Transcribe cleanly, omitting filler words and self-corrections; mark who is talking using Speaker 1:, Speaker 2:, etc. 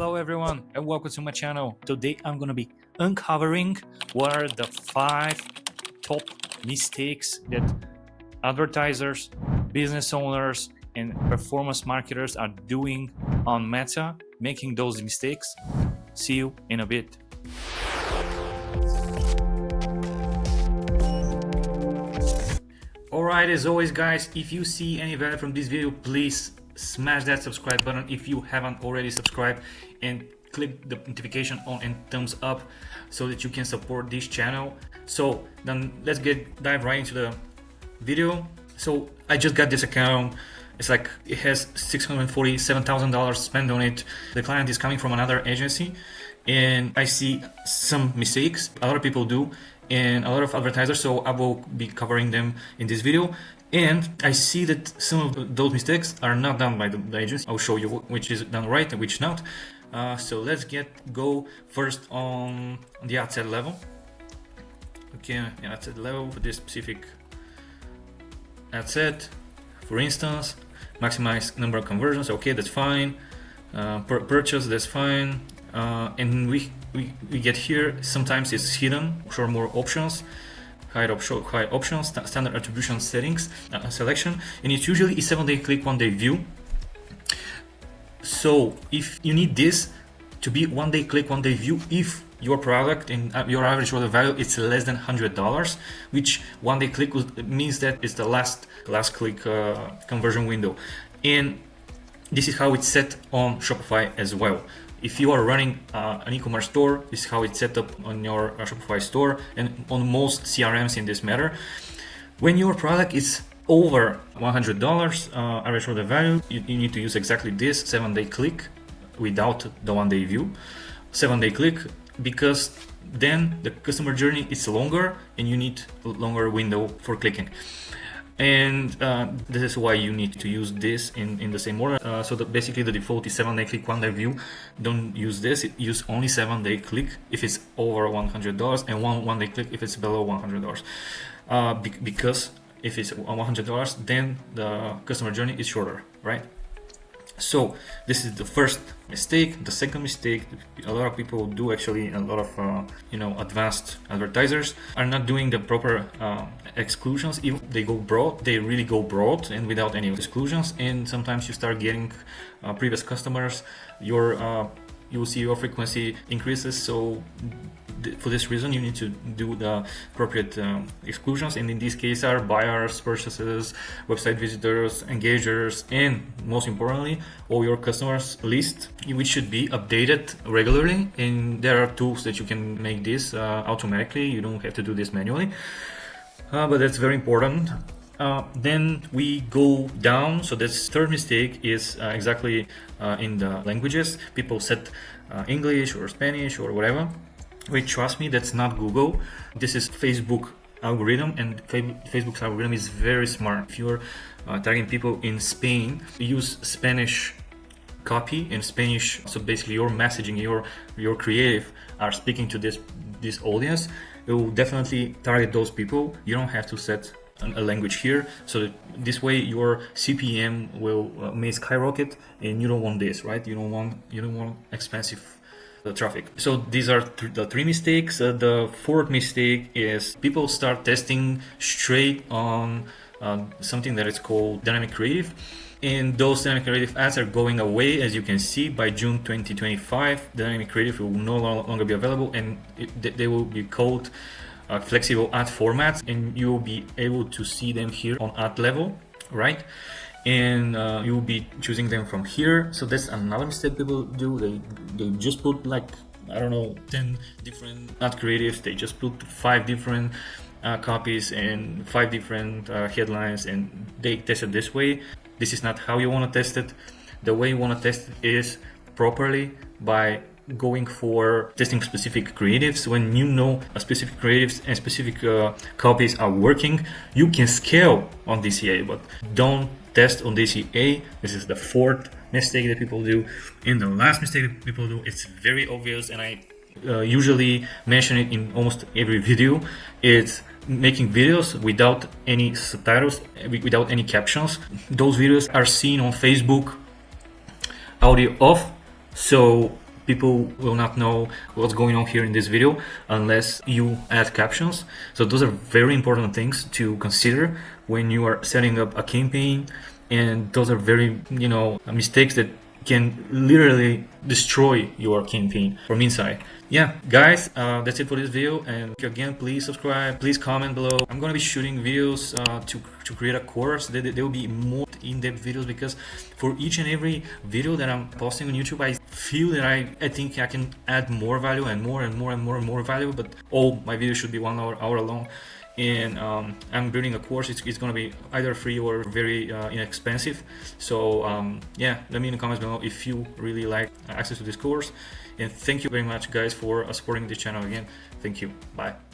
Speaker 1: Hello everyone and welcome to my channel. Today I'm gonna be uncovering what are the 5 top mistakes that advertisers, business owners, and performance marketers are doing on Meta, making those mistakes. See you in a bit. Alright, as always guys, if you see any value from this video, please smash that subscribe button if you haven't already subscribed, and click the notification on and thumbs up so that you can support this channel. So then let's dive right into the video. So I just got this account. It's like it has $647,000 spent on it. The client is coming from another agency, and I see some mistakes a lot of people do and a lot of advertisers, so I will be covering them in this video. And I see that some of those mistakes are not done by the agency. I'll show you which is done right and which not. So let's go first on the ad set level. Okay, the ad set level for this specific ad set. For instance, maximize number of conversions. Okay, that's fine. Per purchase, that's fine. And we get here. Sometimes it's hidden. Show more options. Hide options, standard attribution settings, selection, and it's usually a 7-day click, 1-day view. So if you need this to be 1-day click, 1-day view, if your product and your average order value is less than $100, which 1-day click means that it's the last click conversion window. And this is how it's set on Shopify as well. If you are running an e-commerce store, this is how it's set up on your Shopify store and on most CRMs in this matter. When your product is over $100 average order value, you need to use exactly this 7-day click without the 1-day view. 7-day click, because then the customer journey is longer and you need a longer window for clicking. And this is why you need to use this in the same order. So that basically the default is 7-day click, 1-day view. Don't use this. Use only 7-day click if it's over $100 and one-day click if it's below $100. Because if it's $100, then the customer journey is shorter, right? So this is the first mistake. The second mistake a lot of people do, actually a lot of advanced advertisers are not doing the proper exclusions. If they go broad, they really go broad and without any exclusions, and sometimes you start getting previous customers. You'll see your frequency increases. So for this reason, you need to do the appropriate exclusions, and in this case are buyers, purchases, website visitors, engagers, and most importantly, all your customers list, which should be updated regularly. And there are tools that you can make this automatically. You don't have to do this manually, but that's very important. Then we go down. So this third mistake is exactly in the languages. People set English or Spanish or whatever. Wait, trust me, that's not Google. This is Facebook algorithm, and Facebook's algorithm is very smart. If you're targeting people in Spain, use Spanish copy in Spanish. So basically your messaging, your creative are speaking to this audience. It will definitely target those people. You don't have to set a language here, so that this way your CPM may skyrocket, and you don't want this, right? You don't want expensive traffic. So these are the 3 mistakes. The 4th mistake is people start testing straight on something that is called dynamic creative, and those dynamic creative ads are going away. As you can see, by June 2025, dynamic creative will no longer be available, and they will be called flexible ad formats, and you will be able to see them here on ad level, right? And you will be choosing them from here. So that's another mistake people do. They just put, like, I don't know, 10 different ad creatives. They just put 5 different copies and 5 different headlines, and they test it this way. This is not how you want to test it. The way you want to test it is properly by going for testing specific creatives. When you know a specific creatives and specific copies are working, you can scale on DCA, but don't test on DCA. This is the 4th mistake that people do. And the last mistake that people do, it's very obvious, and I usually mention it in almost every video. It's making videos without any subtitles, without any captions. Those videos are seen on Facebook audio off, so people will not know what's going on here in this video unless you add captions. So those are very important things to consider when you are setting up a campaign, and those are very, mistakes that can literally destroy your campaign from inside. Yeah, guys, that's it for this video. And again, please subscribe, please comment below. I'm gonna be shooting videos to create a course. There will be more in-depth videos, because for each and every video that I'm posting on YouTube, I feel that I think I can add more value and more value. But all my videos should be 1 hour long. And I'm building a course. It's gonna be either free or very inexpensive. So yeah, let me in the comments below if you really like access to this course. And thank you very much, guys, for supporting this channel again. Thank you. Bye.